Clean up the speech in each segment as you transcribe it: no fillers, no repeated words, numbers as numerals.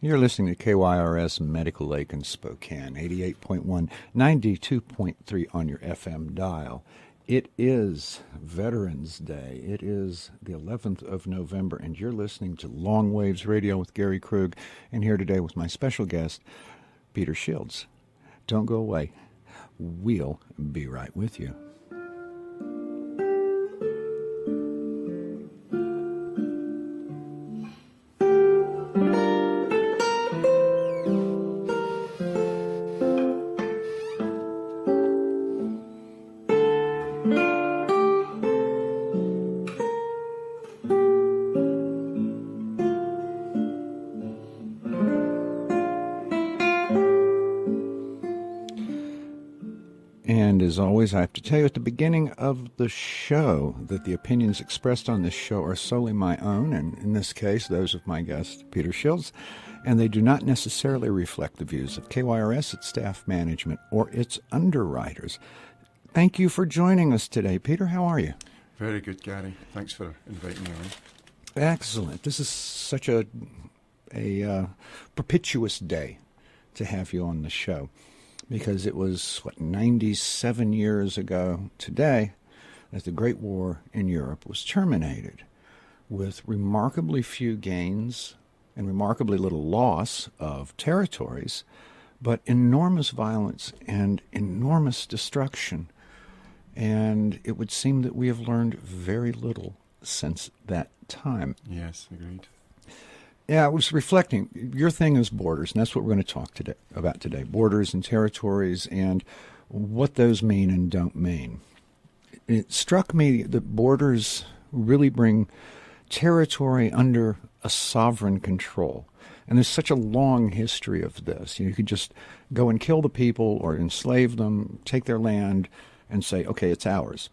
You're listening to KYRS Medical Lake in Spokane, 88.1, 92.3 on your FM dial. It is Veterans Day. It is the 11th of November, and you're listening to Long Waves Radio with Gary Krug, and here today with my special guest, Peter Shields. Don't go away. We'll be right with you. And as always, I have to tell you at the beginning of the show that the opinions expressed on this show are solely my own, and in this case, those of my guest, Peter Shields, and they do not necessarily reflect the views of KYRS, its staff management, or its underwriters. Thank you for joining us today. Peter, how are you? Very good, Gary. Thanks for inviting me on. Excellent. This is such a propitious day to have you on the show, because it was, 97 years ago today that the Great War in Europe was terminated, with remarkably few gains and remarkably little loss of territories, but enormous violence and enormous destruction. And it would seem that we have learned very little since that time. Yes, agreed. Yeah, I was reflecting. Your thing is borders, and that's what we're going to talk about today. Borders and territories and what those mean and don't mean. It struck me that borders really bring territory under a sovereign control. And there's such a long history of this. You could just go and kill the people or enslave them, take their land, and say, okay, it's ours.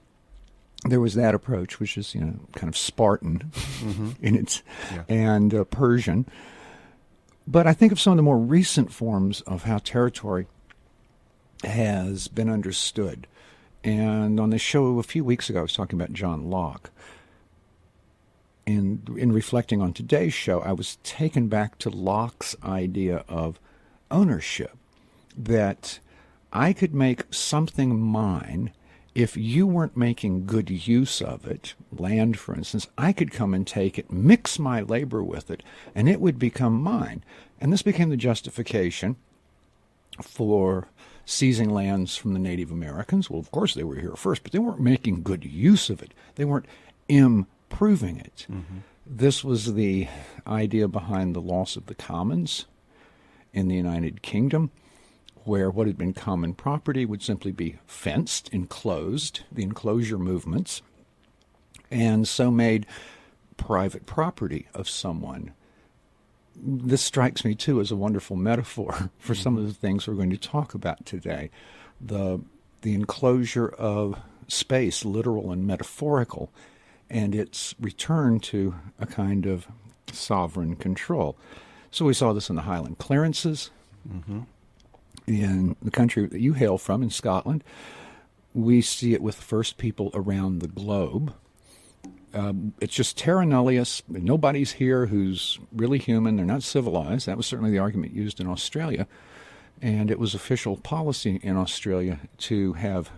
There was that approach, which is, kind of Spartan in its and Persian. But I think of some of the more recent forms of how territory has been understood. And on the show a few weeks ago, I was talking about John Locke. And in reflecting on today's show, I was taken back to Locke's idea of ownership, that I could make something mine. If you weren't making good use of it, land, for instance, I could come and take it, mix my labor with it, and it would become mine. And this became the justification for seizing lands from the Native Americans. Well, of course, they were here first, but they weren't making good use of it. They weren't improving it. This was the idea behind the loss of the commons in the United Kingdom, where what had been common property would simply be fenced, enclosed, the enclosure movements, and so made private property of someone. This strikes me, too, as a wonderful metaphor for some of the things we're going to talk about today. The enclosure of space, literal and metaphorical, and its return to a kind of sovereign control. So we saw this in the Highland clearances. In the country that you hail from, in Scotland. We see it with the first people around the globe. It's just terra nullius. Nobody's here who's really human. They're not civilized. That was certainly the argument used in Australia. And it was official policy in Australia to have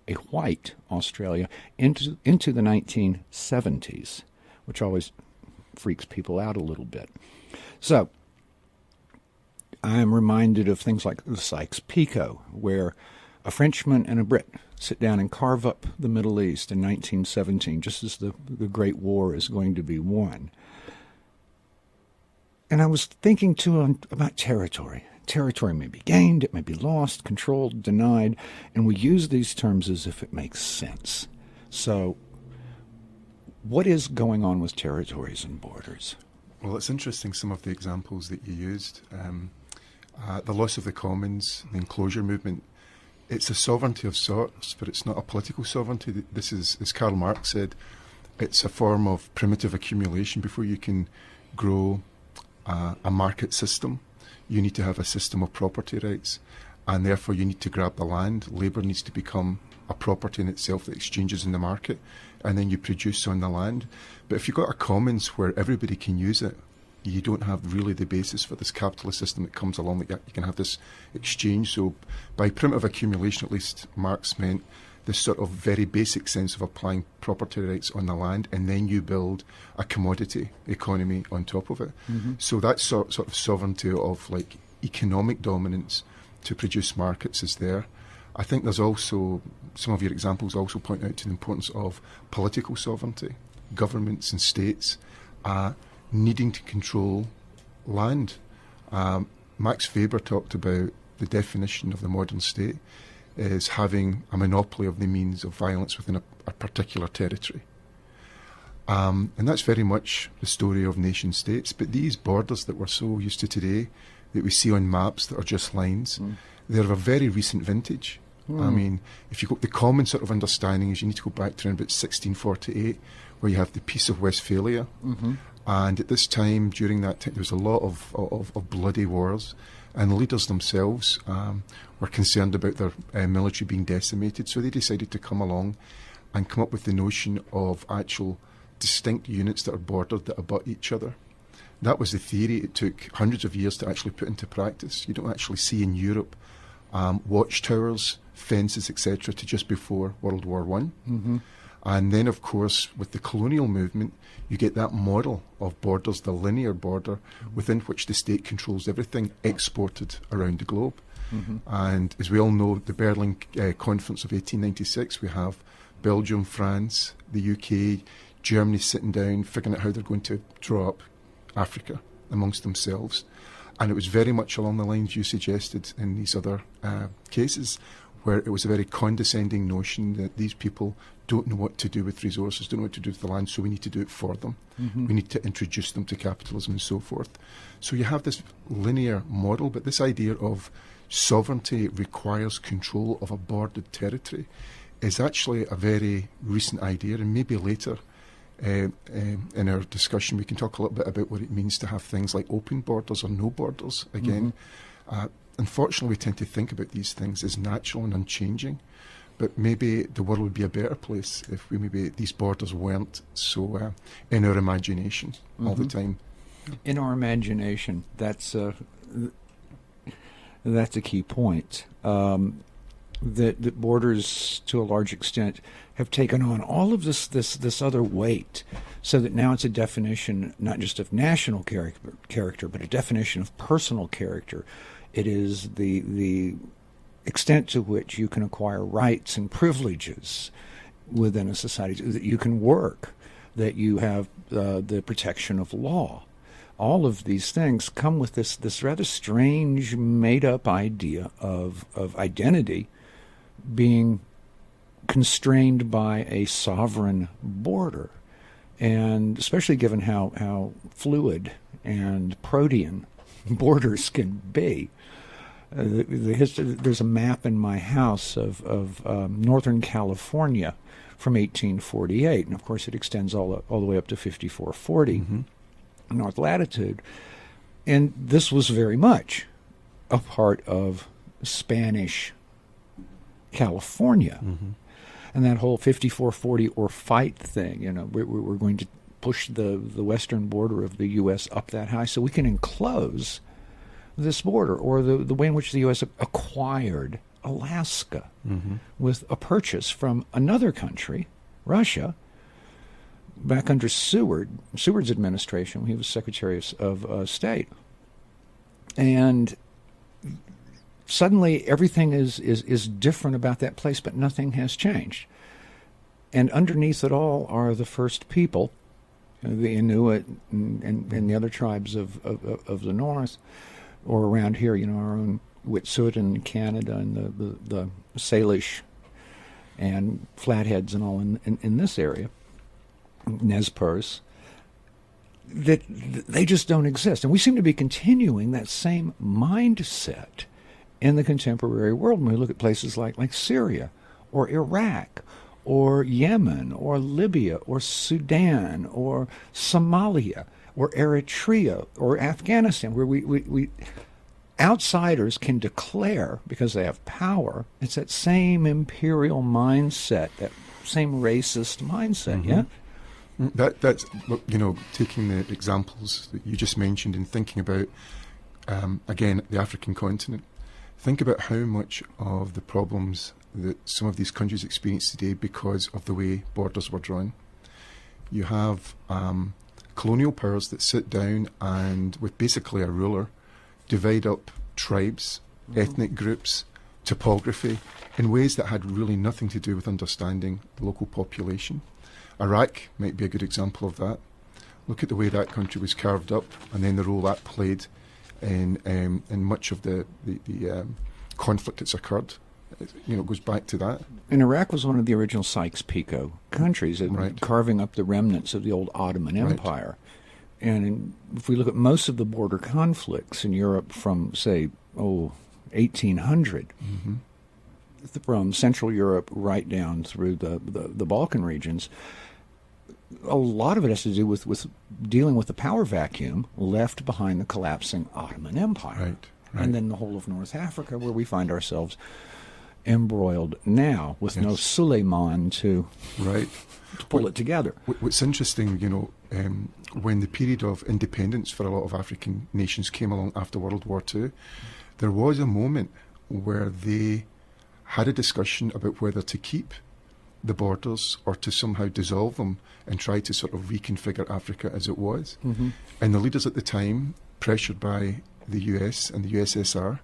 a white Australia into the 1970s, which always freaks people out a little bit. So I am reminded of things like the Sykes-Picot, where a Frenchman and a Brit sit down and carve up the Middle East in 1917, just as the Great War is going to be won. And I was thinking, too, about territory. Territory may be gained, it may be lost, controlled, denied, and we use these terms as if it makes sense. So what is going on with territories and borders? Well, it's interesting, some of the examples that you used. The loss of the commons, the enclosure movement, it's a sovereignty of sorts, but it's not a political sovereignty. This is, as Karl Marx said, it's a form of primitive accumulation. Before you can grow a market system, you need to have a system of property rights, and therefore you need to grab the land. Labour needs to become a property in itself that exchanges in the market, and then you produce on the land. But if you've got a commons where everybody can use it, you don't have really the basis for this capitalist system that comes along. That you can have this exchange. So by primitive accumulation, at least Marx meant this sort of very basic sense of applying property rights on the land, and then you build a commodity economy on top of it. So that sort of sovereignty of like economic dominance to produce markets is there. I think there's also, some of your examples also point out to the importance of political sovereignty, governments and states needing to control land. Max Weber talked about the definition of the modern state is having a monopoly of the means of violence within a particular territory. And that's very much the story of nation states. But these borders that we're so used to today, that we see on maps that are just lines, they're of a very recent vintage. I mean, if you go, the common sort of understanding is you need to go back to around about 1648, where you have the Peace of Westphalia. And at this time, during that time, there was a lot of bloody wars, and the leaders themselves were concerned about their military being decimated, so they decided to come along and come up with the notion of actual distinct units that are bordered, that abut each other. That was the theory. It took hundreds of years to actually put into practice. You don't actually see in Europe watchtowers, fences, etc., to just before World War I. And then, of course, with the colonial movement, you get that model of borders, the linear border, within which the state controls everything exported around the globe. And as we all know, the Berlin Conference of 1896, we have Belgium, France, the UK, Germany sitting down, figuring out how they're going to draw up Africa amongst themselves. And it was very much along the lines you suggested in these other cases, where it was a very condescending notion that these people don't know what to do with resources, don't know what to do with the land, so we need to do it for them. We need to introduce them to capitalism and so forth. So you have this linear model, but this idea of sovereignty requires control of a bordered territory is actually a very recent idea, and maybe later in our discussion we can talk a little bit about what it means to have things like open borders or no borders again. Unfortunately, we tend to think about these things as natural and unchanging, but maybe the world would be a better place if maybe these borders weren't so in our imagination all the time. In our imagination, that's a key point. That borders, to a large extent, have taken on all of this other weight, so that now it's a definition not just of national character, but a definition of personal character. It is the extent to which you can acquire rights and privileges within a society, that you can work, that you have the protection of law. All of these things come with this rather strange, made-up idea of identity being constrained by a sovereign border. And especially given how fluid and protean borders can be. There's a map in my house of Northern California from 1848, and of course it extends all the way up to 5440 north latitude. And this was very much a part of Spanish California. And that whole 5440 or fight thing, we're going to push the western border of the U.S. up that high so we can enclose this border, or the way in which the U.S. acquired Alaska with a purchase from another country, Russia, back under Seward's administration when he was Secretary of State. And suddenly everything is different about that place, but nothing has changed. And underneath it all are the first people, the Inuit and the other tribes of the north, or around here, our own Wet'suwet'en in Canada, and the Salish and Flatheads and all in this area, Nez Perce, that they just don't exist. And we seem to be continuing that same mindset in the contemporary world when we look at places like Syria or Iraq or Yemen or Libya or Sudan or Somalia or Eritrea or Afghanistan, where we outsiders can declare, because they have power, it's that same imperial mindset, that same racist mindset, That's look, taking the examples that you just mentioned and thinking about again the African continent. Think about how much of the problems that some of these countries experience today because of the way borders were drawn. You have colonial powers that sit down and, with basically a ruler, divide up tribes, ethnic groups, topography in ways that had really nothing to do with understanding the local population. Iraq might be a good example of that. Look at the way that country was carved up and then the role that played in much of the conflict that's occurred. It goes back to that. And Iraq was one of the original Sykes-Picot countries, Right. carving up the remnants of the old Ottoman Empire. And if we look at most of the border conflicts in Europe from, say, 1800, from Central Europe right down through the Balkan regions, a lot of it has to do with dealing with the power vacuum left behind the collapsing Ottoman Empire. Right. And then the whole of North Africa, where we find ourselves embroiled now with no Suleiman to pull it together. What's interesting, when the period of independence for a lot of African nations came along after World War II, there was a moment where they had a discussion about whether to keep the borders or to somehow dissolve them and try to sort of reconfigure Africa as it was. And the leaders at the time, pressured by the US and the USSR,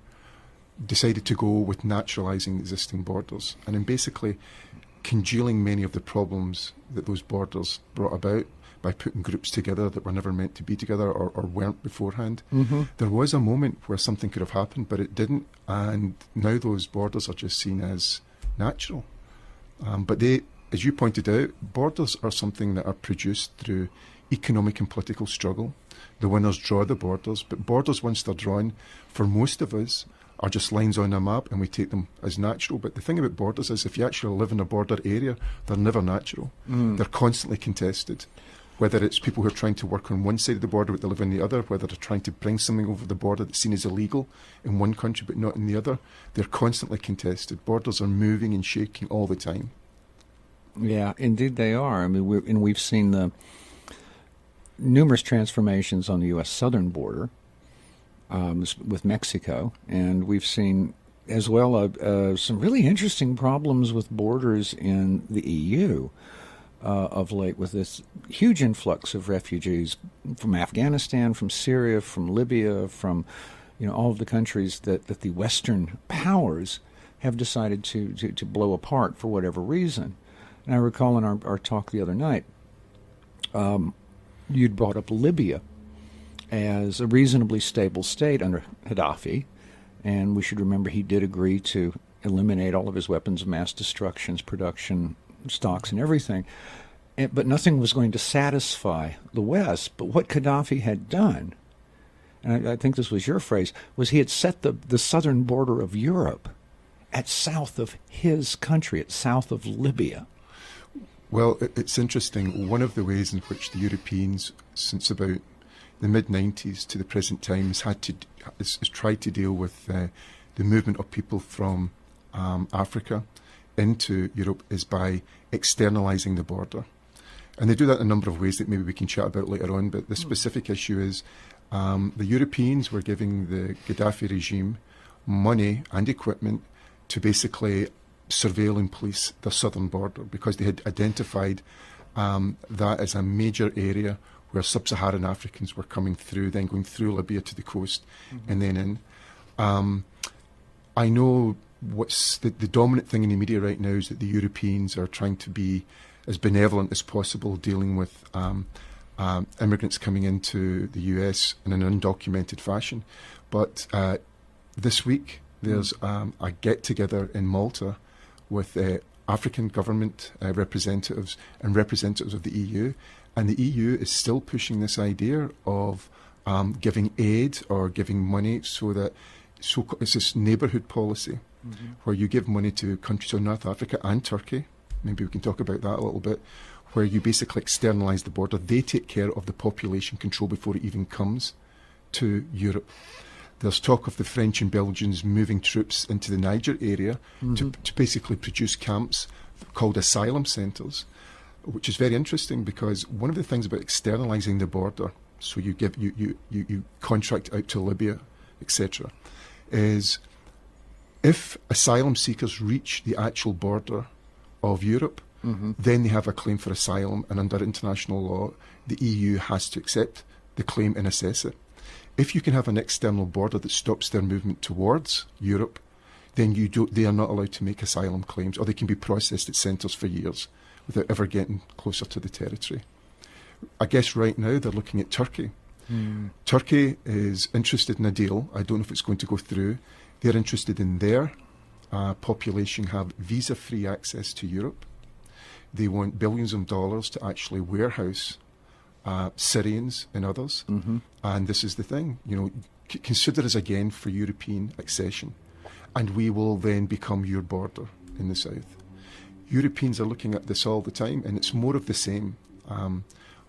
decided to go with naturalising existing borders and in basically congealing many of the problems that those borders brought about by putting groups together that were never meant to be together or weren't beforehand. There was a moment where something could have happened, but it didn't, and now those borders are just seen as natural. But they, as you pointed out, borders are something that are produced through economic and political struggle. The winners draw the borders, but borders, once they're drawn, for most of us, are just lines on a map and we take them as natural. But the thing about borders is if you actually live in a border area, they're never natural. They're constantly contested. Whether it's people who are trying to work on one side of the border but they live on the other, whether they're trying to bring something over the border that's seen as illegal in one country but not in the other, they're constantly contested. Borders are moving and shaking all the time. Yeah, indeed they are. I mean, we've seen the numerous transformations on the U.S. southern border with Mexico, and we've seen as well some really interesting problems with borders in the EU of late, with this huge influx of refugees from Afghanistan, from Syria, from Libya, from all of the countries that the Western powers have decided to blow apart for whatever reason. And I recall in our talk the other night, you'd brought up Libya as a reasonably stable state under Gaddafi, and we should remember he did agree to eliminate all of his weapons of mass destruction, production, stocks, and everything. But nothing was going to satisfy the West. But what Gaddafi had done, and I think this was your phrase, was he had set the southern border of Europe at south of his country, at south of Libya. Well, it's interesting. One of the ways in which the Europeans, since about the mid-90s to the present time, has tried to deal with the movement of people from Africa into Europe is by externalising the border. And they do that in a number of ways that maybe we can chat about later on, but the specific issue is the Europeans were giving the Gaddafi regime money and equipment to basically surveil and police the southern border because they had identified that as a major area where sub-Saharan Africans were coming through, then going through Libya to the coast and then in. I know what's the dominant thing in the media right now is that the Europeans are trying to be as benevolent as possible dealing with immigrants coming into the US in an undocumented fashion. But this week there's a get-together in Malta with African government representatives and representatives of the EU. And the EU is still pushing this idea of giving aid or giving money so that it's this neighbourhood policy where you give money to countries in North Africa and Turkey. Maybe we can talk about that a little bit, where you basically externalise the border. They take care of the population control before it even comes to Europe. There's talk of the French and Belgians moving troops into the Niger area to basically produce camps called asylum centres. which is very interesting because one of the things about externalising the border, so you contract out to Libya, etc., is if asylum seekers reach the actual border of Europe, then they have a claim for asylum, and under international law, the EU has to accept the claim and assess it. If you can have an external border that stops their movement towards Europe, then they are not allowed to make asylum claims, or they can be processed at centres for years without ever getting closer to the territory. I guess right now they're looking at Turkey. Turkey is interested in a deal. I don't know if it's going to go through. They're interested in their population have visa-free access to Europe. They want billions of dollars to actually warehouse Syrians and others. And this is the thing, consider us again for European accession, and we will then become your border in the south. Europeans are looking at this all the time, and it's more of the same.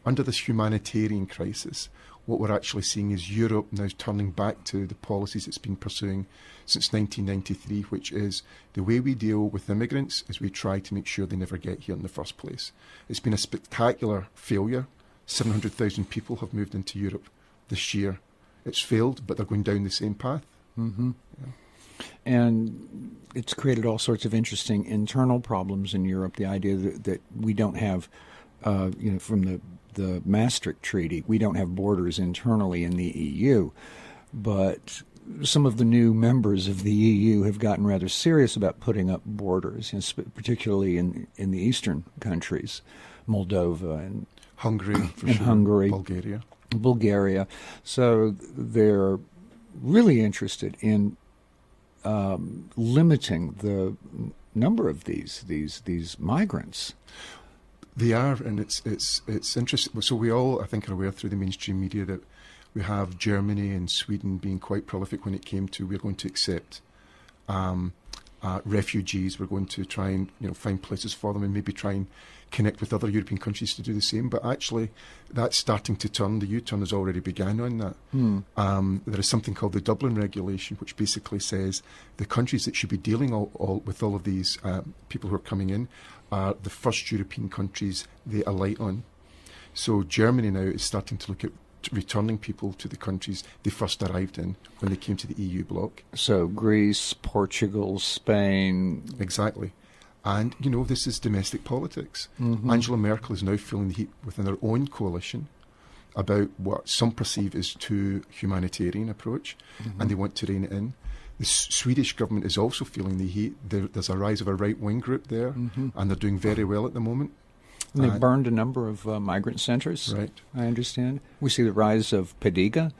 Under this humanitarian crisis, what we're actually seeing is Europe now turning back to the policies it's been pursuing since 1993, which is the way we deal with immigrants is we try to make sure they never get here in the first place. It's been a spectacular failure. 700,000 people have moved into Europe this year. It's failed, but they're going down the same path. And it's created all sorts of interesting internal problems in Europe. The idea that we don't have, from the Maastricht Treaty, we don't have borders internally in the EU. But some of the new members of the EU have gotten rather serious about putting up borders, particularly in the eastern countries, Moldova and Hungary, for and sure. Hungary, Bulgaria. So they're really interested in limiting the number of these migrants. They are, and it's interesting. So we all, I think, are aware through the mainstream media that we have Germany and Sweden being quite prolific when it came to we're going to accept refugees. We're going to try and find places for them and maybe try and connect with other European countries to do the same. But actually, that's starting to turn. The U-turn has already begun on that. There is something called the Dublin Regulation, which basically says the countries that should be dealing with all of these people who are coming in are the first European countries they alight on. So Germany now is starting to look at returning people to the countries they first arrived in when they came to the EU bloc. So Greece, Portugal, Spain. Exactly. And, this is domestic politics. Angela Merkel is now feeling the heat within her own coalition about what some perceive as too humanitarian approach, and they want to rein it in. The Swedish government is also feeling the heat. There's a rise of a right-wing group there, and they're doing very well at the moment. And they've burned a number of migrant centers, right? I understand. We see the rise of Pediga,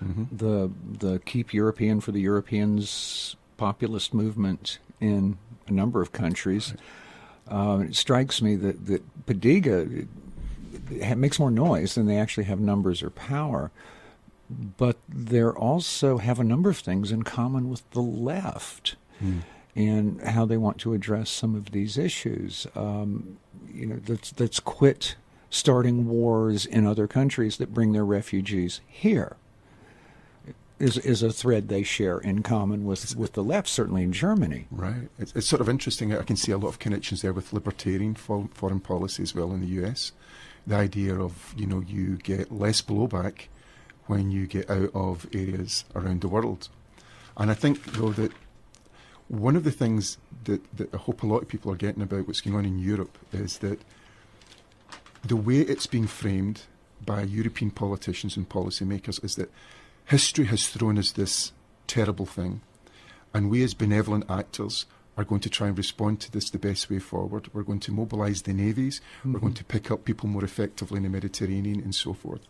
the Keep European for the Europeans populist movement in a number of countries. Right. It strikes me that Pediga makes more noise than they actually have numbers or power. But they also have a number of things in common with the left and how they want to address some of these issues. Let's quit starting wars in other countries that bring their refugees here. Is a thread they share in common with the left, certainly in Germany. Right. It's sort of interesting. I can see a lot of connections there with libertarian foreign policy as well in the US. The idea of, you get less blowback when you get out of areas around the world. And I think, though, that one of the things that I hope a lot of people are getting about what's going on in Europe is that the way it's being framed by European politicians and policymakers is that history has thrown us this terrible thing, and we as benevolent actors are going to try and respond to this the best way forward. We're going to mobilise the navies, we're going to pick up people more effectively in the Mediterranean and so forth.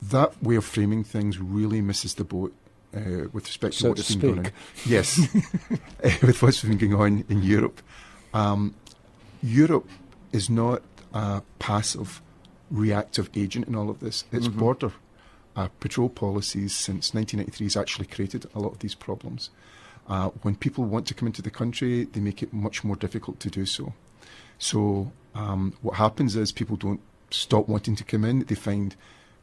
That way of framing things really misses the boat with respect to what's been going on. Yes, with what's been going on in Europe. Europe is not a passive, reactive agent in all of this. Its border patrol policies since 1993 has actually created a lot of these problems. When people want to come into the country, they make it much more difficult to do so. So what happens is people don't stop wanting to come in. They find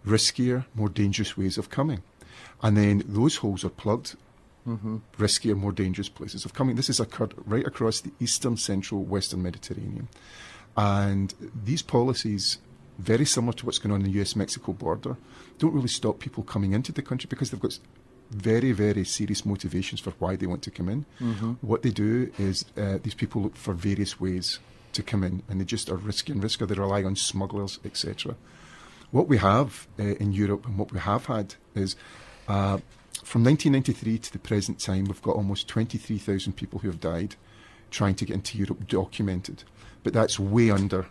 riskier, more dangerous ways of coming. And then those holes are plugged, riskier, more dangerous places of coming. This has occurred right across the eastern, central, western Mediterranean. And these policies, very similar to what's going on in the US-Mexico border, don't really stop people coming into the country because they've got very, very serious motivations for why they want to come in. What they do is these people look for various ways to come in, and they just are risky and riskier. They rely on smugglers, etc. What we have in Europe and what we have had is from 1993 to the present time, we've got almost 23,000 people who have died trying to get into Europe documented. But that's way under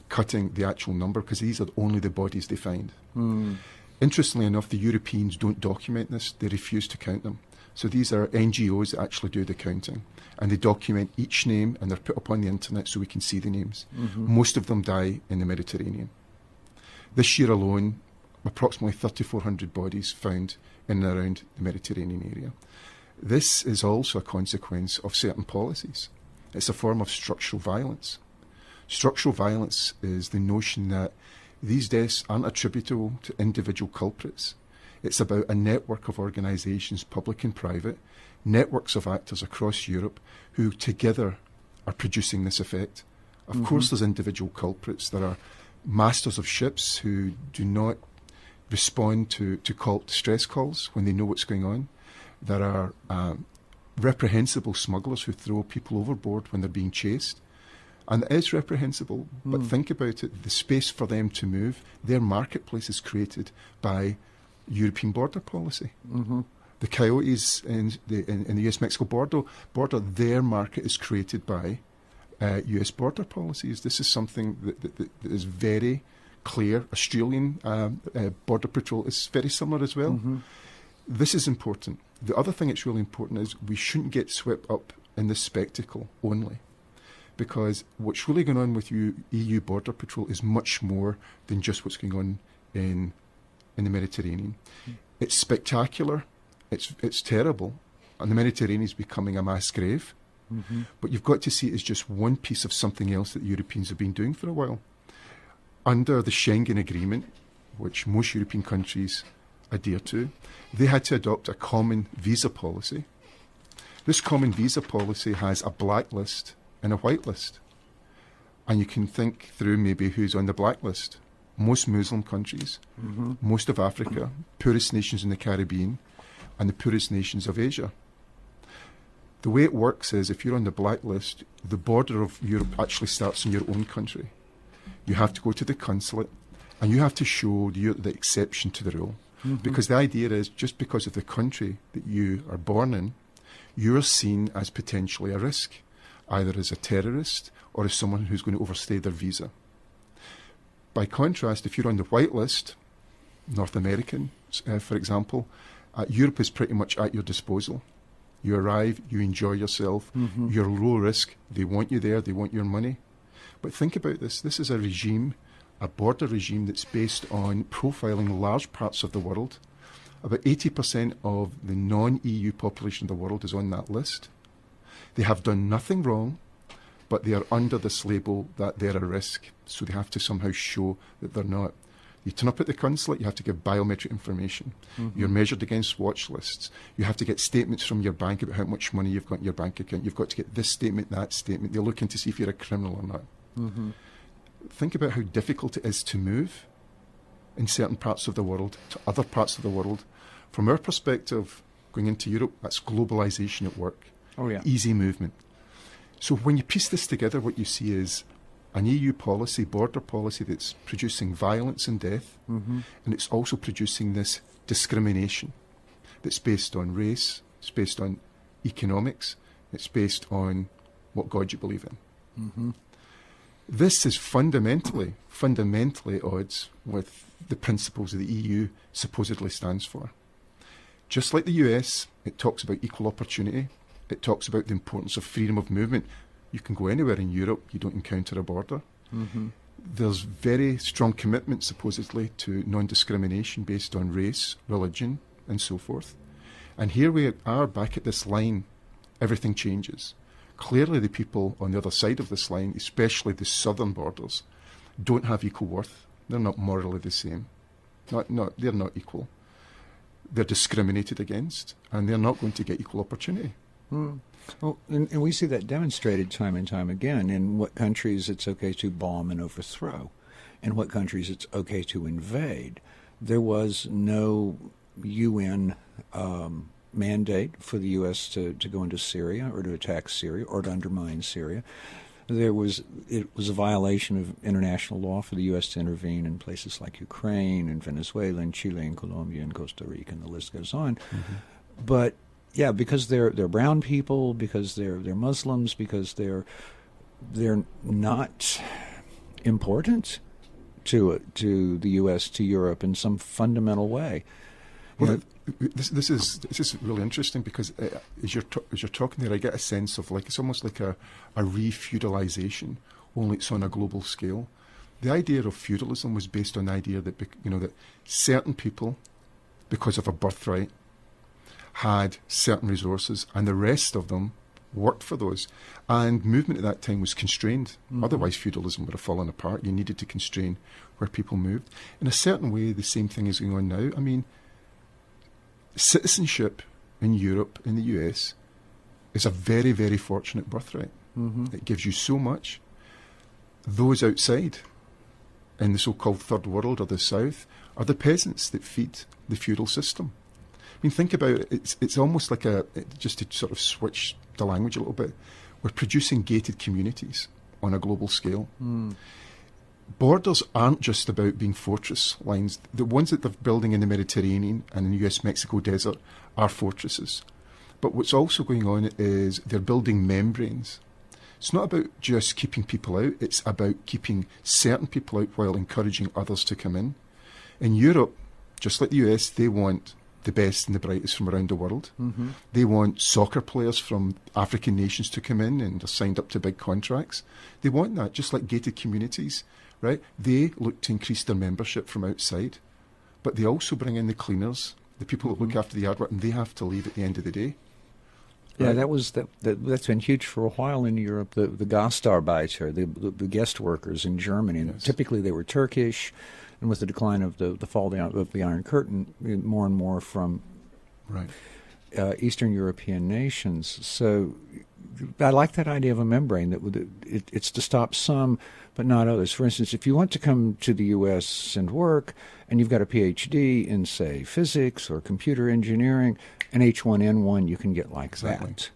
cutting the actual number, because these are only the bodies they find. Interestingly enough, the Europeans don't document this. They refuse to count them. So these are NGOs that actually do the counting, and they document each name, and they're put up on the internet so we can see the names. Most of them die in the Mediterranean. This year alone, approximately 3,400 bodies found in and around the Mediterranean area. This is also a consequence of certain policies. It's a form of structural violence. Structural violence is the notion that these deaths aren't attributable to individual culprits. It's about a network of organisations, public and private, networks of actors across Europe who together are producing this effect. Of course, there's individual culprits. There are masters of ships who do not respond to distress calls when they know what's going on. There are reprehensible smugglers who throw people overboard when they're being chased. And it is reprehensible, but think about it, the space for them to move, their marketplace is created by European border policy. The coyotes in the US-Mexico border, their market is created by US border policies. This is something that is very clear. Australian border patrol is very similar as well. This is important. The other thing that's really important is we shouldn't get swept up in the spectacle only, because what's really going on with EU border patrol is much more than just what's going on in the Mediterranean. It's spectacular, it's terrible, and the Mediterranean is becoming a mass grave. But you've got to see it as just one piece of something else that the Europeans have been doing for a while. Under the Schengen Agreement, which most European countries adhere to, they had to adopt a common visa policy. This common visa policy has a blacklist and a whitelist. And you can think through maybe who's on the blacklist. Most Muslim countries, most of Africa, poorest nations in the Caribbean, and the poorest nations of Asia. The way it works is if you're on the blacklist, the border of Europe actually starts in your own country. You have to go to the consulate, and you have to show the exception to the rule. Because the idea is just because of the country that you are born in, you're seen as potentially a risk, either as a terrorist or as someone who's going to overstay their visa. By contrast, if you're on the white list, North American, for example, Europe is pretty much at your disposal. You arrive, you enjoy yourself, you're low risk, they want you there, they want your money. But think about this. This is a regime, a border regime that's based on profiling large parts of the world. About 80% of the non-EU population of the world is on that list. They have done nothing wrong, but they are under this label that they're a risk, so they have to somehow show that they're not. You turn up at the consulate, you have to give biometric information. You're measured against watch lists. You have to get statements from your bank about how much money you've got in your bank account. You've got to get this statement, that statement. They're looking to see if you're a criminal or not. Think about how difficult it is to move in certain parts of the world to other parts of the world. From our perspective, going into Europe, that's globalization at work. Oh, yeah. Easy movement. So when you piece this together, what you see is an EU policy, border policy, that's producing violence and death, and it's also producing this discrimination that's based on race, it's based on economics, it's based on what God you believe in. This is fundamentally at odds with the principles that the EU supposedly stands for. Just like the US, it talks about equal opportunity. It talks about the importance of freedom of movement. You can go anywhere in Europe, you don't encounter a border. There's very strong commitment, supposedly, to non-discrimination based on race, religion, and so forth. And here we are back at this line. Everything changes. Clearly, the people on the other side of this line, especially the southern borders, don't have equal worth. They're not morally the same. They're not equal. They're discriminated against, and they're not going to get equal opportunity. Well, and we see that demonstrated time and time again in what countries it's okay to bomb and overthrow, and what countries it's okay to invade. There was no UN mandate for the U.S. to go into Syria or to attack Syria or to undermine Syria. It was a violation of international law for the U.S. to intervene in places like Ukraine and Venezuela and Chile and Colombia and Costa Rica, and the list goes on. But yeah, because they're brown people, because they're Muslims, because they're not important to the U.S., to Europe in some fundamental way. Well, this is really interesting because as you're talking there, I get a sense of like it's almost like a re-feudalization, only it's on a global scale. The idea of feudalism was based on the idea that that certain people, because of a birthright, had certain resources, and the rest of them worked for those. And movement at that time was constrained. Otherwise, feudalism would have fallen apart. You needed to constrain where people moved. In a certain way, the same thing is going on now. I mean, citizenship in Europe, in the US, is a very, very fortunate birthright. It gives you so much. Those outside, in the so-called third world or the South, are the peasants that feed the feudal system. I mean, think about it. It's almost like just to sort of switch the language a little bit, we're producing gated communities on a global scale. Borders aren't just about being fortress lines. The ones that they're building in the Mediterranean and in the US-Mexico desert are fortresses. But what's also going on is they're building membranes. It's not about just keeping people out, it's about keeping certain people out while encouraging others to come in. In Europe, just like the US, they want the best and the brightest from around the world. They want soccer players from African nations to come in and are signed up to big contracts. They want that, just like gated communities, right? They look to increase their membership from outside, but they also bring in the cleaners, the people that look after the yard work, and they have to leave at the end of the day. Yeah, Right? that's been huge for a while in Europe. The Gastarbeiter, the guest workers in Germany, and typically they were Turkish. And with the decline of the fall down of the Iron Curtain, more and more from Eastern European nations. So I like that idea of a membrane that it's to stop some, but not others. For instance, if you want to come to the U.S. and work, and you've got a PhD in, say, physics or computer engineering, an H1N1 you can get like that.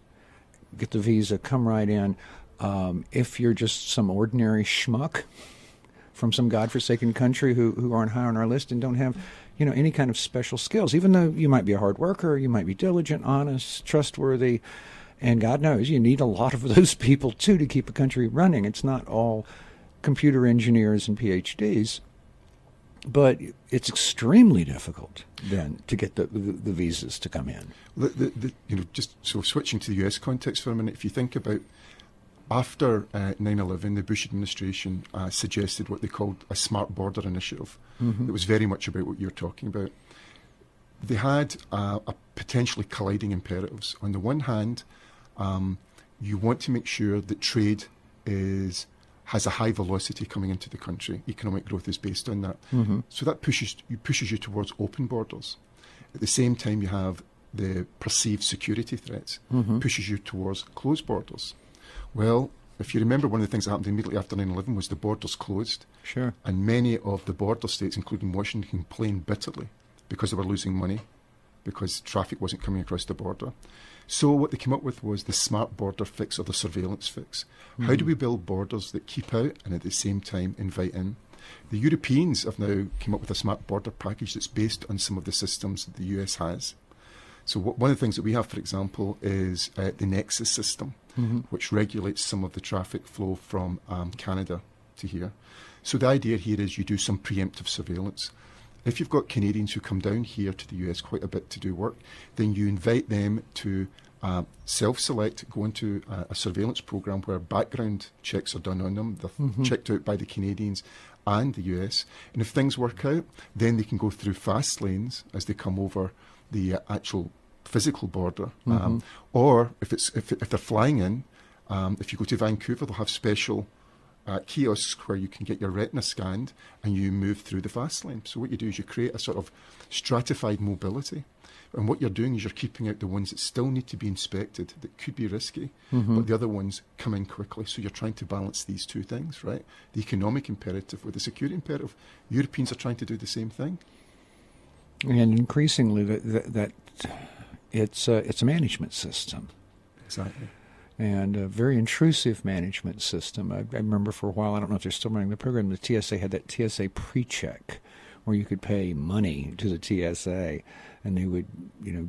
Get the visa, come right in. If you're just some ordinary schmuck from some godforsaken country who aren't high on our list and don't have, any kind of special skills, even though you might be a hard worker, you might be diligent, honest, trustworthy, and God knows you need a lot of those people too to keep a country running. It's not all computer engineers and PhDs, but it's extremely difficult then to get the visas to come in. Just so switching to the US context for a minute, if you think about after 9/11, the Bush administration suggested what they called a smart border initiative. It was very much about what you're talking about. They had a potentially colliding imperatives. On the one hand, you want to make sure that trade has a high velocity coming into the country. Economic growth is based on that. So that pushes you towards open borders. At the same time, you have the perceived security threats, pushes you towards closed borders. Well, if you remember, one of the things that happened immediately after 9/11 was the borders closed. Sure. And many of the border states, including Washington, complained bitterly because they were losing money, because traffic wasn't coming across the border. So what they came up with was the smart border fix or the surveillance fix. How do we build borders that keep out and at the same time invite in? The Europeans have now come up with a smart border package that's based on some of the systems that the US has. So one of the things that we have, for example, is the Nexus system, which regulates some of the traffic flow from Canada to here. So the idea here is you do some preemptive surveillance. If you've got Canadians who come down here to the US quite a bit to do work, then you invite them to self-select, go into a surveillance program where background checks are done on them. They're checked out by the Canadians and the US. And if things work out, then they can go through fast lanes as they come over the actual physical border. Or if they're flying in, if you go to Vancouver, they'll have special kiosks where you can get your retina scanned and you move through the fast lane. So what you do is you create a sort of stratified mobility. And what you're doing is you're keeping out the ones that still need to be inspected, that could be risky, but the other ones come in quickly. So you're trying to balance these two things, right? The economic imperative with the security imperative. Europeans are trying to do the same thing. And increasingly, that it's a management system. Exactly. And a very intrusive management system. I remember for a while, I don't know if they're still running the program, the TSA had that TSA pre-check where you could pay money to the TSA and they would,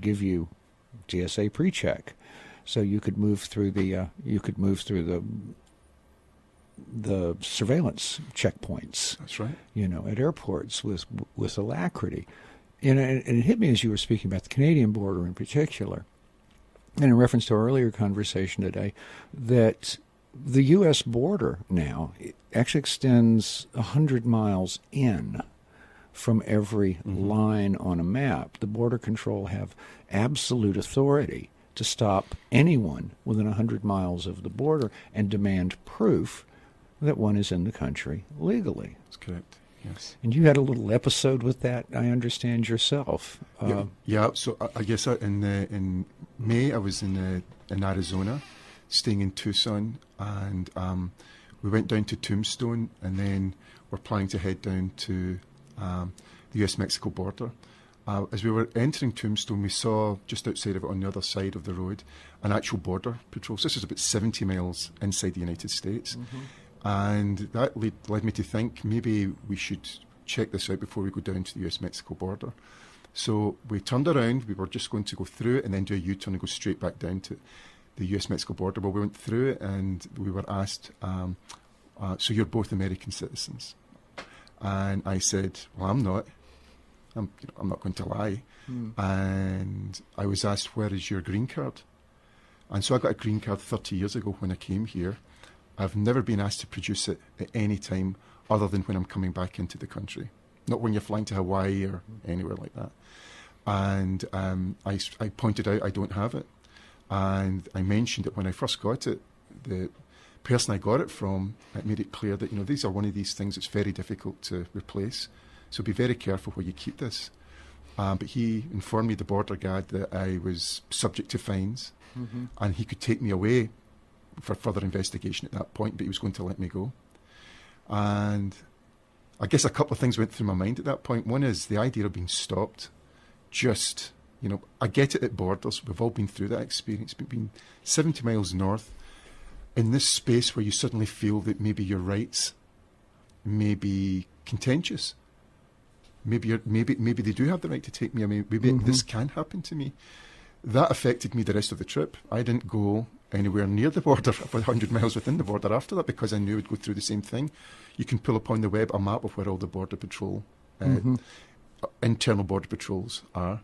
give you TSA pre-check. So you could move through the surveillance checkpoints. That's right. At airports with alacrity. And it hit me as you were speaking about the Canadian border in particular, and in reference to our earlier conversation today, that the U.S. border now actually extends 100 miles in from every line on a map. The Border Control have absolute authority to stop anyone within 100 miles of the border and demand proof that one is in the country legally. That's correct. Yes. And you had a little episode with that, I understand, yourself. Yeah. So I guess in May I was in Arizona, staying in Tucson, and we went down to Tombstone, and then we're planning to head down to the U.S.-Mexico border. As we were entering Tombstone, we saw just outside of it, on the other side of the road, an actual border patrol. So this is about 70 miles inside the United States. And that led me to think maybe we should check this out before we go down to the US-Mexico border. So we turned around. We were just going to go through it and then do a U-turn and go straight back down to the US-Mexico border. Well, we went through it and we were asked, so you're both American citizens? And I said, well, I'm not. I'm not going to lie. And I was asked, where is your green card? And so I got a green card 30 years ago when I came here. I've never been asked to produce it at any time other than when I'm coming back into the country. Not when you're flying to Hawaii or anywhere like that. And I pointed out I don't have it. And I mentioned that when I first got it, the person I got it from, it made it clear that, these are one of these things that's very difficult to replace. So be very careful where you keep this. But he informed me, the border guard, that I was subject to fines and he could take me away for further investigation at that point, but he was going to let me go. And I guess a couple of things went through my mind at that point. One is the idea of being stopped. Just, I get it at borders. We've all been through that experience. But being 70 miles north in this space where you suddenly feel that maybe your rights may be contentious. Maybe they do have the right to take me. I mean, maybe this can happen to me. That affected me the rest of the trip. I didn't go anywhere near the border, 100 miles within the border after that, because I knew it would go through the same thing. You can pull up on the web a map of where all the border patrol, internal border patrols are.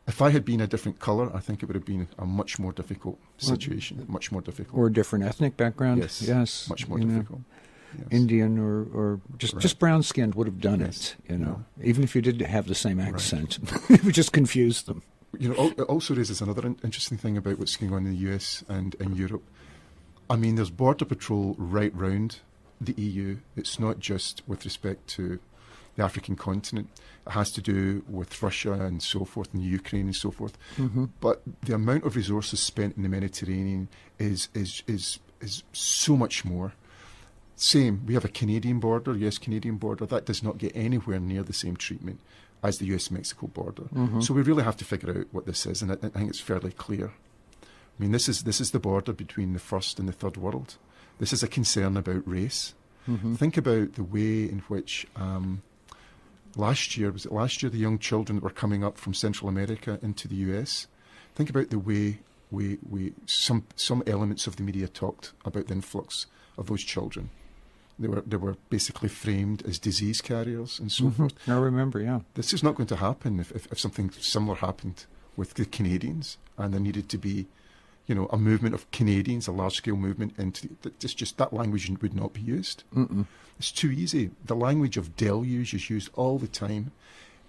If I had been a different colour, I think it would have been a much more difficult situation, much more difficult. Or a different ethnic background. Yes, much more difficult. Yes. Indian or just brown-skinned would have done it, even if you did have the same accent. It would just confuse them. It also raises another interesting thing about what's going on in the US and in Europe. I mean, there's border patrol right round the EU. It's not just with respect to the African continent. It has to do with Russia and so forth, and Ukraine and so forth. But the amount of resources spent in the Mediterranean is so much more. Same, we have a Canadian border, US-Canadian border. That does not get anywhere near the same treatment as the US-Mexico border. So we really have to figure out what this is, and I think it's fairly clear. I mean, this is the border between the first and the third world. This is a concern about race. Think about the way in which last year, the young children that were coming up from Central America into the US? Think about the way some elements of the media talked about the influx of those children. They were basically framed as disease carriers and so forth. I remember, yeah. This is not going to happen if something similar happened with the Canadians, and there needed to be, a movement of Canadians, a large-scale movement into just that language would not be used. It's too easy. The language of deluge is used all the time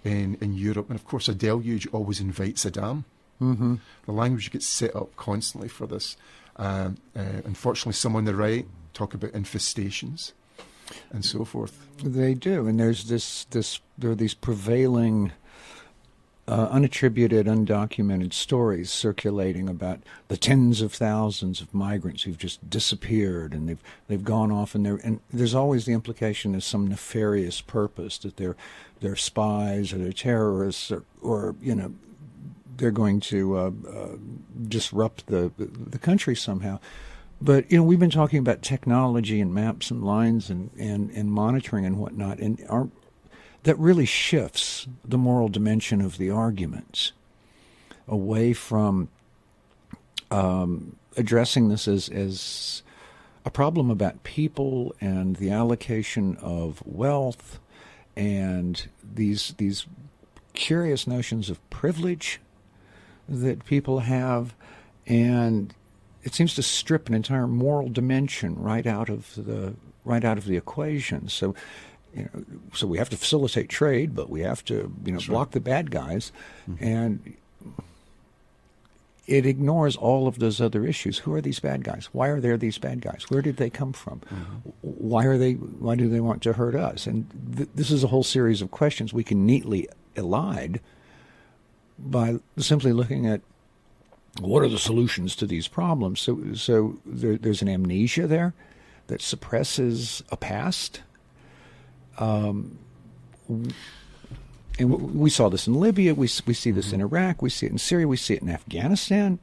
in Europe, and of course a deluge always invites a dam. The language gets set up constantly for this. Unfortunately, some on the right talk about infestations. and so forth. They do, and there are these prevailing unattributed, undocumented stories circulating about the tens of thousands of migrants who've just disappeared, and they've gone off, and there's always the implication there's some nefarious purpose, that they're spies or they're terrorists, or they're going to disrupt the country somehow. But we've been talking about technology and maps and lines and monitoring and whatnot, and that really shifts the moral dimension of the arguments away from addressing this as a problem about people and the allocation of wealth and these curious notions of privilege that people have, and it seems to strip an entire moral dimension right out of the equation. So we have to facilitate trade, but we have to block the bad guys, and it ignores all of those other issues. Who are these bad guys? Why are there these bad guys? Where did they come from? Why do they want to hurt us? And this is a whole series of questions we can neatly elide by simply looking at what are the solutions to these problems. So there's an amnesia there that suppresses a past. And we saw this in Libya. We see this in Iraq. We see it in Syria. We see it in Afghanistan.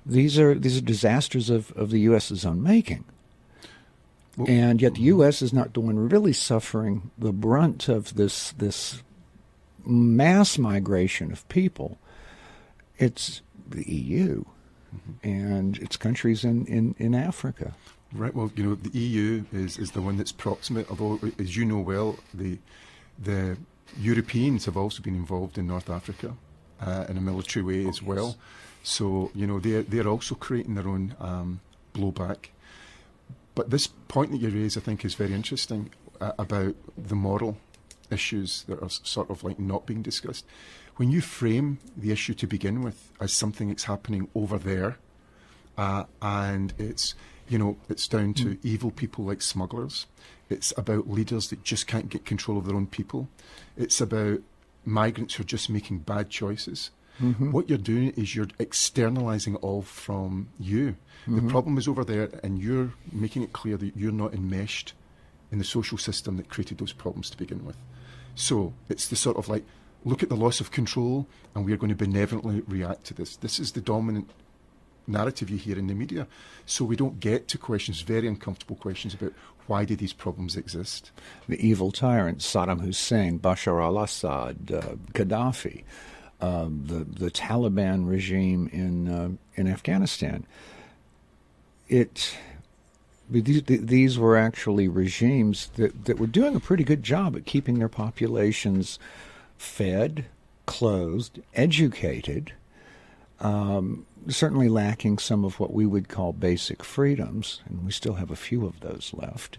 These are disasters of the U.S.'s own making. And yet the U.S. is not the one really suffering the brunt of this mass migration of people. It's the EU and its countries in Africa. Right. Well, the EU is the one that's proximate. Although, as you know well, the Europeans have also been involved in North Africa in a military way as well. So they're also creating their own blowback. But this point that you raise, I think, is very interesting about the moral issues that are sort of like not being discussed. When you frame the issue to begin with as something that's happening over there, and it's down to evil people like smugglers. It's about leaders that just can't get control of their own people. It's about migrants who are just making bad choices. What you're doing is you're externalizing all from you. The problem is over there, and you're making it clear that you're not enmeshed in the social system that created those problems to begin with. So it's the sort of like, look at the loss of control, and we are going to benevolently react to this. This is the dominant narrative you hear in the media. So we don't get to questions, very uncomfortable questions about why do these problems exist. The evil tyrants, Saddam Hussein, Bashar al-Assad, Gaddafi, the Taliban regime in Afghanistan. These were actually regimes that were doing a pretty good job at keeping their populations fed, clothed, educated, certainly lacking some of what we would call basic freedoms, and we still have a few of those left.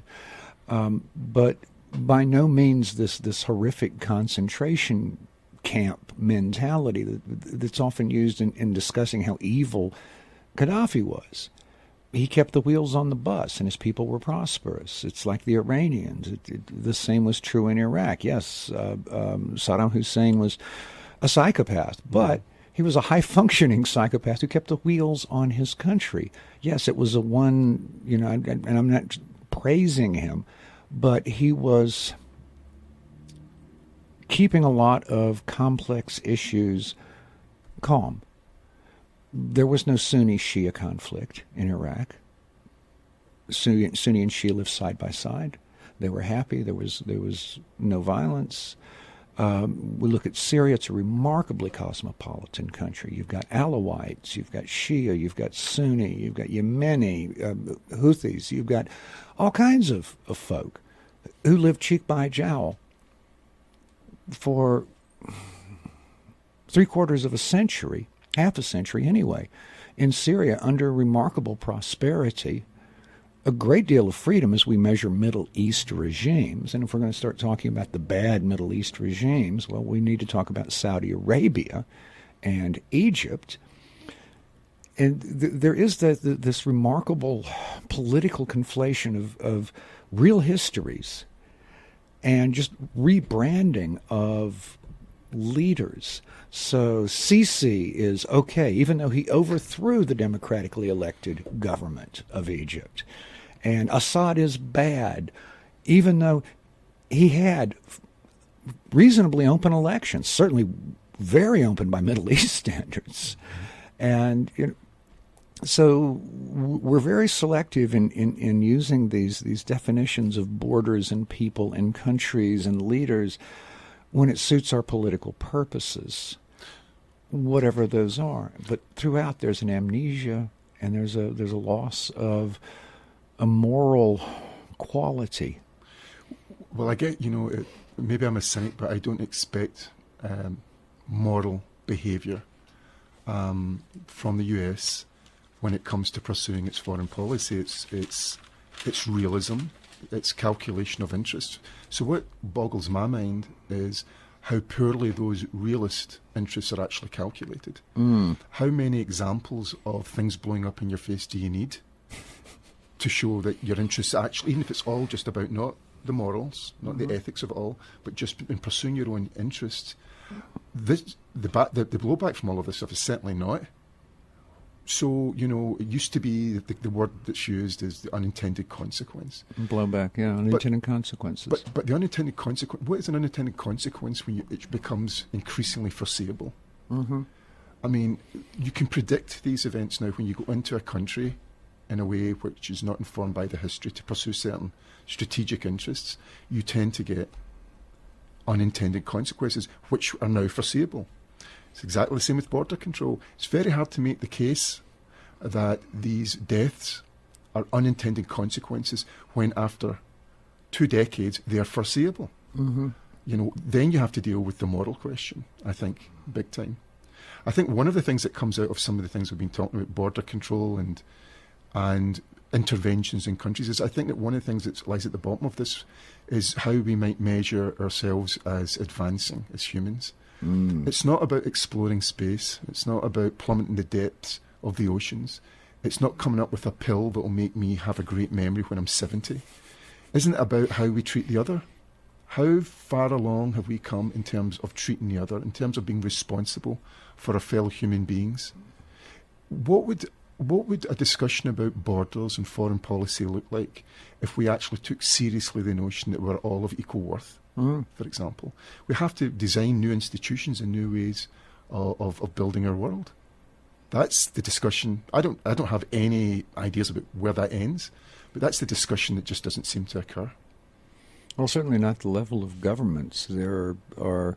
But by no means this horrific concentration camp mentality that's often used in discussing how evil Gaddafi was. He kept the wheels on the bus, and his people were prosperous. It's like the Iranians. The same was true in Iraq. Yes, Saddam Hussein was a psychopath, but he was a high-functioning psychopath who kept the wheels on his country. Yes, it was and I'm not praising him, but he was keeping a lot of complex issues calm. There was no Sunni-Shia conflict in Iraq. Sunni and Shia lived side by side. They were happy. There was no violence. We look at Syria. It's a remarkably cosmopolitan country. You've got Alawites, you've got Shia, you've got Sunni, you've got Yemeni, Houthis. You've got all kinds of folk who lived cheek by jowl for 3/4 of a century, half a century anyway, in Syria under remarkable prosperity, a great deal of freedom as we measure Middle East regimes. And if we're going to start talking about the bad Middle East regimes, well, we need to talk about Saudi Arabia and Egypt. And there is this remarkable political conflation of real histories and just rebranding of leaders. So Sisi is okay, even though he overthrew the democratically elected government of Egypt. And Assad is bad, even though he had reasonably open elections, certainly very open by Middle East standards. And so we're very selective in using these definitions of borders and people and countries and leaders when it suits our political purposes, whatever those are. But throughout, there's an amnesia and there's a loss of a moral quality. Well, I get, maybe I'm a cynic, but I don't expect moral behaviour from the US when it comes to pursuing its foreign policy. It's realism, it's calculation of interest. So what boggles my mind is how poorly those realist interests are actually calculated. How many examples of things blowing up in your face do you need to show that your interests actually, even if it's all just about not the morals, not the ethics of it all, but just in pursuing your own interests? The blowback from all of this stuff is certainly not. So, it used to be the word that's used is the unintended consequence. Blowback, yeah, unintended consequences. But the unintended consequence, what is an unintended consequence when it becomes increasingly foreseeable? Mm-hmm. I mean, you can predict these events now when you go into a country in a way which is not informed by the history to pursue certain strategic interests. You tend to get unintended consequences, which are now foreseeable. It's exactly the same with border control. It's very hard to make the case that these deaths are unintended consequences when after 2 decades they are foreseeable. Mm-hmm. Then you have to deal with the moral question, I think, big time. I think one of the things that comes out of some of the things we've been talking about, border control and interventions in countries, is I think that one of the things that lies at the bottom of this is how we might measure ourselves as advancing as humans. It's not about exploring space. It's not about plummeting the depths of the oceans. It's not coming up with a pill that will make me have a great memory when I'm 70. Isn't it about how we treat the other? How far along have we come in terms of treating the other, in terms of being responsible for our fellow human beings? What would a discussion about borders and foreign policy look like if we actually took seriously the notion that we're all of equal worth? For example, we have to design new institutions and new ways of building our world. That's the discussion. I don't have any ideas about where that ends, but that's the discussion that just doesn't seem to occur. Well, certainly not the level of governments. There are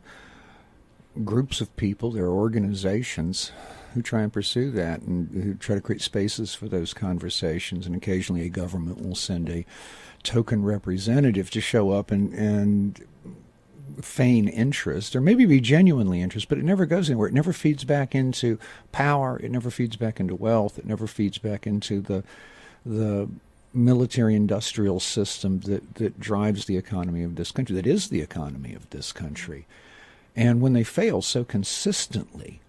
groups of people, there are organizations who try and pursue that and who try to create spaces for those conversations, and occasionally a government will send a token representative to show up and feign interest, or maybe be genuinely interested, but it never goes anywhere. It never feeds back into power. It never feeds back into wealth. It never feeds back into the military-industrial system that drives the economy of this country, that is the economy of this country. And when they fail so consistently,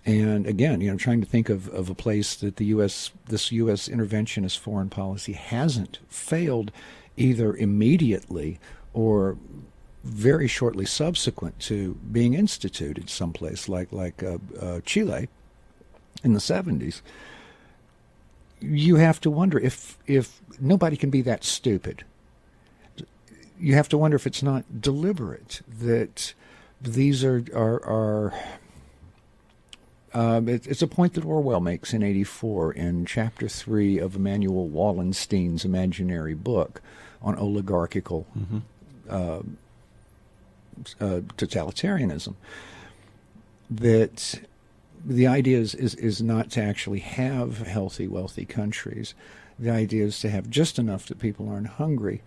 and again, trying to think of a place that this U.S. interventionist foreign policy hasn't failed either immediately or very shortly subsequent to being instituted someplace like Chile in the 70s, you have to wonder if nobody can be that stupid. You have to wonder if it's not deliberate, that these are it's a point that Orwell makes in 1984 in Chapter 3 of Emanuel Wallenstein's imaginary book on oligarchical totalitarianism, that the idea is not to actually have healthy, wealthy countries. The idea is to have just enough that people aren't hungry,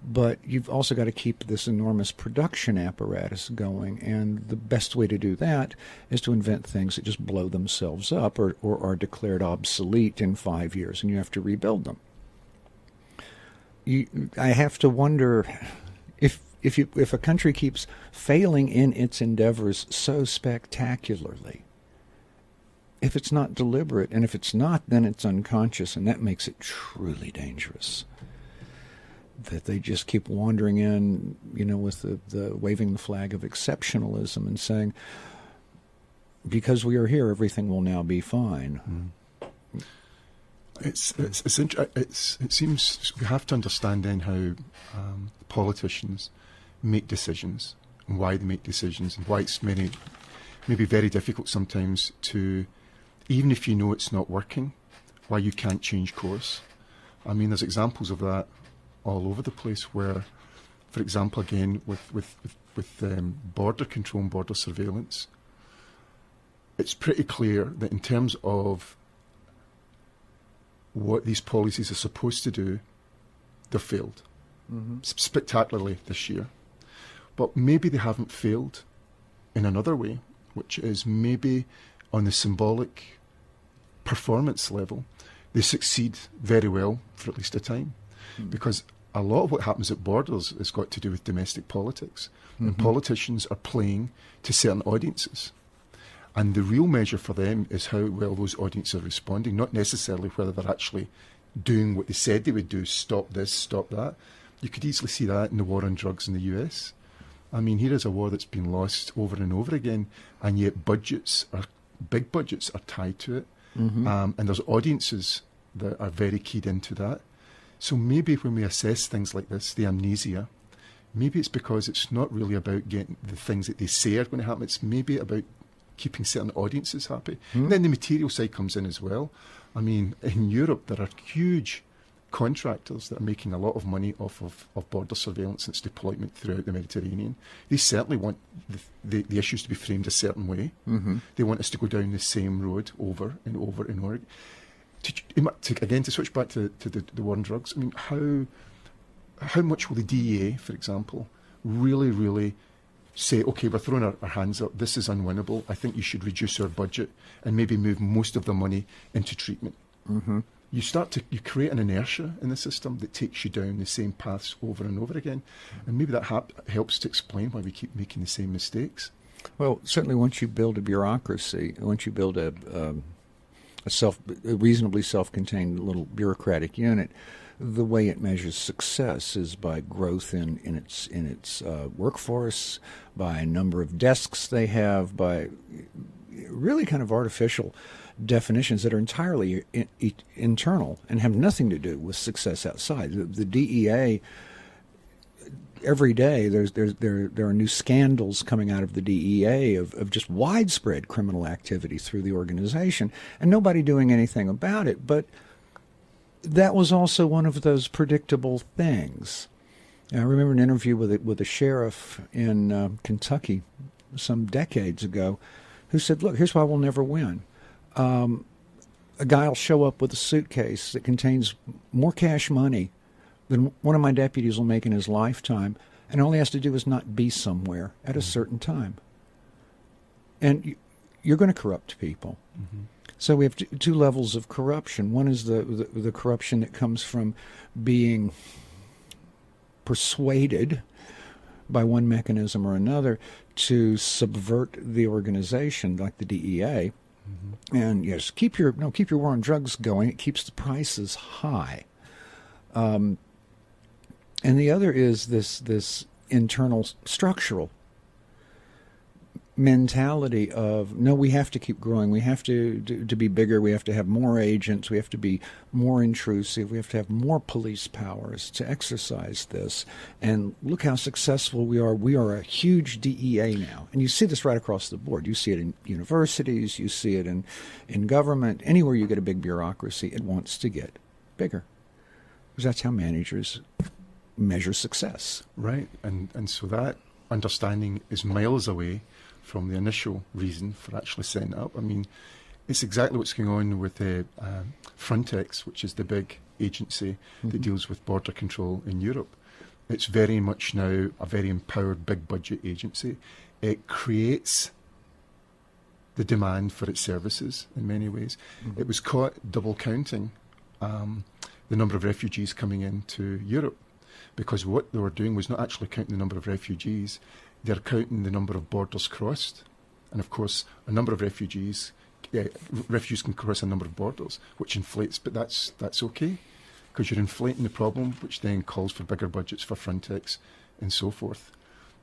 but you've also got to keep this enormous production apparatus going, and the best way to do that is to invent things that just blow themselves up or are declared obsolete in 5 years, and you have to rebuild them. I have to wonder if a country keeps failing in its endeavors so spectacularly, if it's not deliberate, and if it's not, then it's unconscious, and that makes it truly dangerous. that they just keep wandering in, with the waving the flag of exceptionalism and saying, because we are here, everything will now be fine. It seems we have to understand then how politicians make decisions and why they make decisions and why it's maybe very difficult sometimes to, even if you know it's not working, why you can't change course. I mean, there's examples of that all over the place where, for example, again, with border control and border surveillance, it's pretty clear that in terms of what these policies are supposed to do, they've failed spectacularly this year. But maybe they haven't failed in another way, which is maybe on the symbolic performance level, they succeed very well for at least a time. Because a lot of what happens at borders has got to do with domestic politics. And politicians are playing to certain audiences. And the real measure for them is how well those audiences are responding, not necessarily whether they're actually doing what they said they would do, stop this, stop that. You could easily see that in the war on drugs in the US. I mean, here is a war that's been lost over and over again, and yet big budgets are tied to it. And there's audiences that are very keyed into that. So maybe when we assess things like this, the amnesia, maybe it's because it's not really about getting the things that they say are going to happen. It's maybe about keeping certain audiences happy. And then the material side comes in as well. I mean, in Europe, there are huge contractors that are making a lot of money off of border surveillance and its deployment throughout the Mediterranean. They certainly want the issues to be framed a certain way. They want us to go down the same road over and over and over. To switch back to the war on drugs, I mean, how much will the DEA, for example, really say, okay, we're throwing our hands up, this is unwinnable, I think you should reduce our budget and maybe move most of the money into treatment. You create an inertia in the system that takes you down the same paths over and over again, and maybe that helps to explain why we keep making the same mistakes. Well, certainly once you build a bureaucracy, once you build a reasonably self-contained little bureaucratic unit, the way it measures success is by growth in its workforce, by number of desks they have, by really kind of artificial definitions that are entirely internal and have nothing to do with success outside. The DEA, every day there are new scandals coming out of the DEA of just widespread criminal activity through the organization, and nobody doing anything about it. But that was also one of those predictable things. I remember an interview with a sheriff in Kentucky some decades ago who said, look, here's why we'll never win. A guy will show up with a suitcase that contains more cash money than one of my deputies will make in his lifetime, and all he has to do is not be somewhere at a certain time. And you're going to corrupt people. So we have two levels of corruption. One is the corruption that comes from being persuaded by one mechanism or another to subvert the organization, like the DEA. And yes, keep your war on drugs going. It keeps the prices high. And the other is this internal structural mentality of, no, we have to keep growing. We have to be bigger. We have to have more agents. We have to be more intrusive. We have to have more police powers to exercise this. And look how successful we are. We are a huge DEA now. And you see this right across the board. You see it in universities. You see it in government. Anywhere you get a big bureaucracy, it wants to get bigger. Because that's how managers measure success. Right. And so that understanding is miles away from the initial reason for actually setting it up. I mean, it's exactly what's going on with Frontex, which is the big agency that deals with border control in Europe. It's very much now a very empowered, big budget agency. It creates the demand for its services in many ways. It was caught double counting the number of refugees coming into Europe, because what they were doing was not actually counting the number of refugees, they're counting the number of borders crossed. And of course, a number of refugees can cross a number of borders, which inflates, but that's okay. because you're inflating the problem, which then calls for bigger budgets for Frontex and so forth.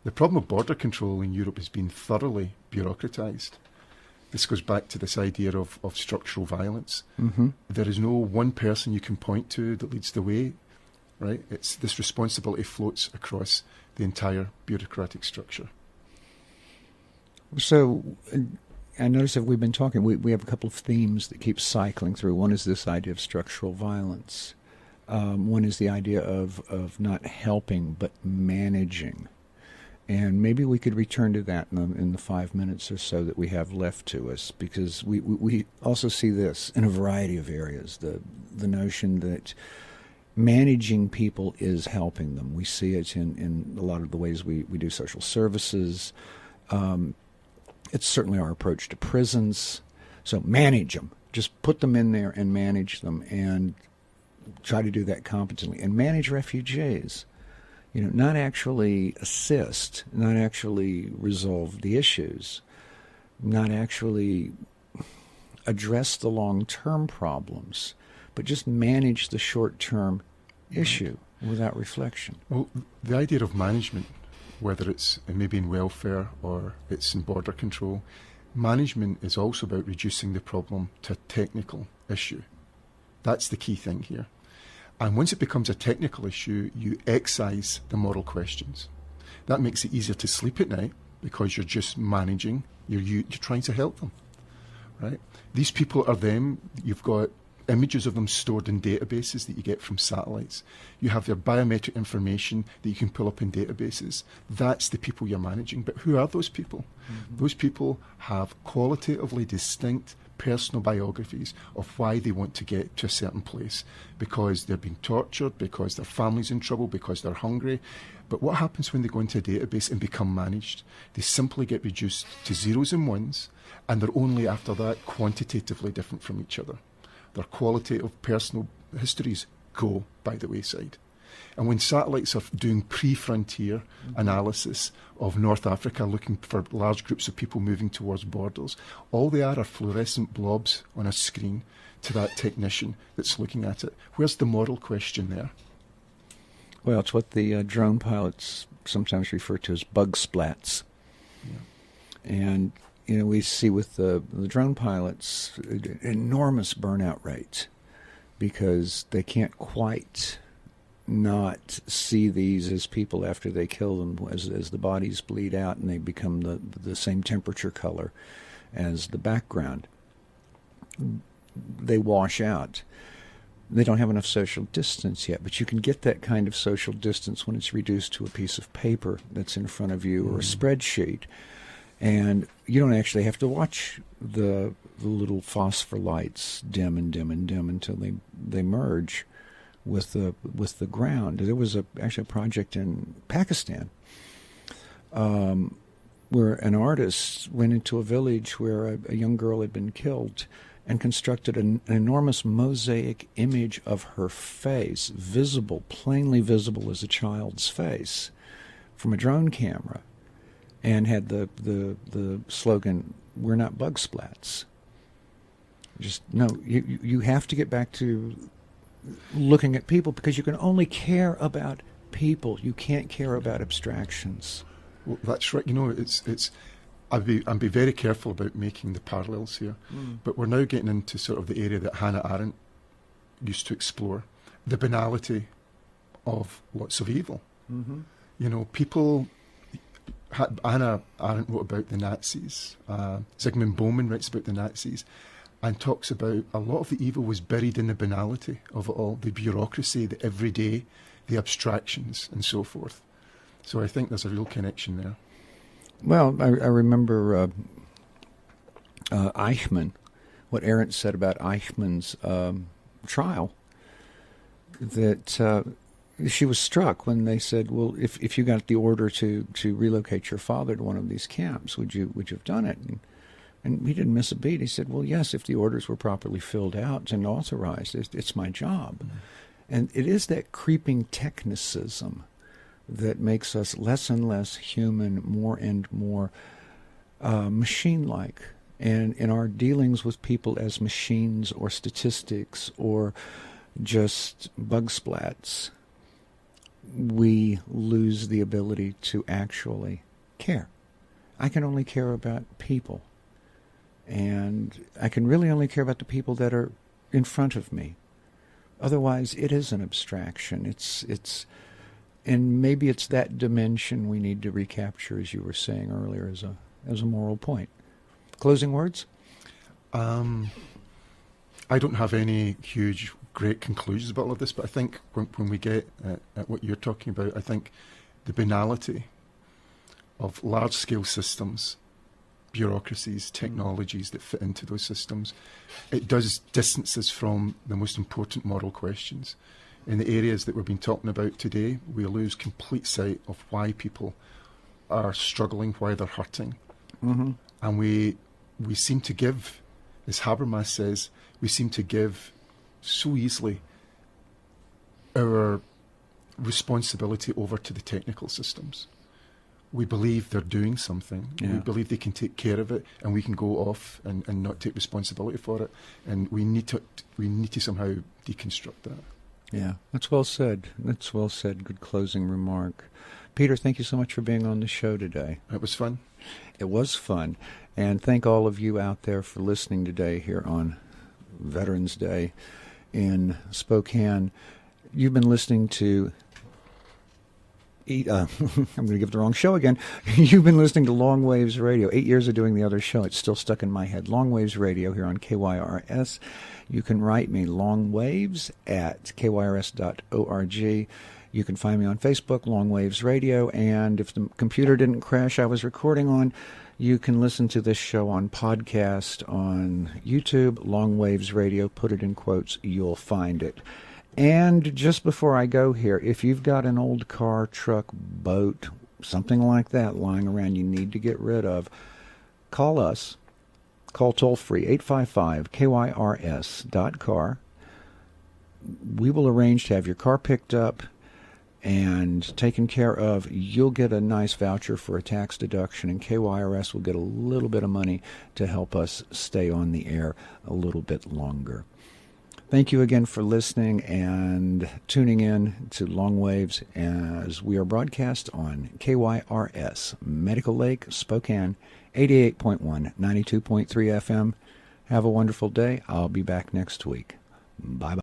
The problem of border control in Europe has been thoroughly bureaucratised. This goes back to this idea of structural violence. There is no one person you can point to that leads the way, right? It's this responsibility floats across the entire bureaucratic structure. So I notice that we've been talking, we have a couple of themes that keep cycling through. One is this idea of structural violence. One is the idea of not helping but managing. And maybe we could return to that in the 5 minutes or so that we have left to us, because we also see this in a variety of areas, the notion that managing people is helping them. We see it in a lot of the ways we do social services. It's certainly our approach to prisons. So manage them. Just put them in there and manage them, and try to do that competently. And manage refugees. Not actually assist, not actually resolve the issues, not actually address the long-term problems, but just manage the short-term issue without reflection. Well, the idea of management, whether it's maybe in welfare or it's in border control, management is also about reducing the problem to a technical issue. That's the key thing here. And once it becomes a technical issue, you excise the moral questions. That makes it easier to sleep at night because you're just managing, you're trying to help them, right? These people are them. You've got images of them stored in databases that you get from satellites. You have their biometric information that you can pull up in databases. That's the people you're managing. But who are those people? Those people have qualitatively distinct personal biographies of why they want to get to a certain place, because they're being tortured, because their family's in trouble, because they're hungry. But what happens when they go into a database and become managed? They simply get reduced to zeros and ones, and they're only after that quantitatively different from each other. Their qualitative personal histories go by the wayside. And when satellites are doing pre-frontier analysis of North Africa, looking for large groups of people moving towards borders, all they are fluorescent blobs on a screen to that technician that's looking at it. Where's the moral question there? Well, it's what the drone pilots sometimes refer to as bug splats. Yeah. And, we see with the drone pilots an enormous burnout rate because they can't quite not see these as people after they kill them, as the bodies bleed out and they become the same temperature color as the background. They wash out. They don't have enough social distance yet, but you can get that kind of social distance when it's reduced to a piece of paper that's in front of you or a spreadsheet. And you don't actually have to watch the little phosphor lights dim and dim and dim until they merge with the ground. There was actually a project in Pakistan where an artist went into a village where a young girl had been killed and constructed an enormous mosaic image of her face, visible, plainly visible as a child's face, from a drone camera, and had the slogan, "We're not bug splats." You have to get back to looking at people, because you can only care about people. You can't care about abstractions. Well, that's right. It's. I'd be very careful about making the parallels here, but we're now getting into sort of the area that Hannah Arendt used to explore, the banality of lots of evil. People. Hannah Arendt wrote about the Nazis. Zygmunt Bauman writes about the Nazis and talks about a lot of the evil was buried in the banality of it all, the bureaucracy, the everyday, the abstractions, and so forth. So I think there's a real connection there. Well, I remember Eichmann, what Arendt said about Eichmann's trial, that she was struck when they said, well, if you got the order to relocate your father to one of these camps, would you have done it? And he didn't miss a beat. He said, well, yes, if the orders were properly filled out and authorized, it's my job. And it is that creeping technicism that makes us less and less human, more and more machine-like. And in our dealings with people as machines or statistics or just bug splats, we lose the ability to actually care. I can only care about people. And I can really only care about the people that are in front of me. Otherwise, it is an abstraction. And maybe it's that dimension we need to recapture, as you were saying earlier, as a moral point. Closing words? I don't have any huge, great conclusions about all of this, but I think when we get at what you're talking about, I think the banality of large-scale systems, bureaucracies, technologies that fit into those systems, it does distance us from the most important moral questions. In the areas that we've been talking about today, we lose complete sight of why people are struggling, why they're hurting. Mm-hmm. And we seem to give, as Habermas says, we seem to give so easily our responsibility over to the technical systems. We believe they're doing something. Yeah. We believe they can take care of it, and we can go off and not take responsibility for it. And we need to somehow deconstruct that. Yeah, that's well said. That's well said. Good closing remark. Peter, thank you so much for being on the show today. It was fun. It was fun. And thank all of you out there for listening today here on Veterans Day in Spokane. You've been listening to I'm going to give the wrong show again. You've been listening to Long Waves Radio. 8 years of doing the other show. It's still stuck in my head. Long Waves Radio here on KYRS. You can write me longwaves@kyrs.org. You can find me on Facebook, Long Waves Radio. And if the computer didn't crash I was recording on, you can listen to this show on podcast on YouTube, Long Waves Radio. Put it in quotes. You'll find it. And just before I go here, if you've got an old car, truck, boat, something like that lying around you need to get rid of, call us. Call toll-free 855-KYRS.car. We will arrange to have your car picked up and taken care of. You'll get a nice voucher for a tax deduction, and KYRS will get a little bit of money to help us stay on the air a little bit longer. Thank you again for listening and tuning in to Long Waves as we are broadcast on KYRS, Medical Lake, Spokane, 88.1, 92.3 FM. Have a wonderful day. I'll be back next week. Bye-bye.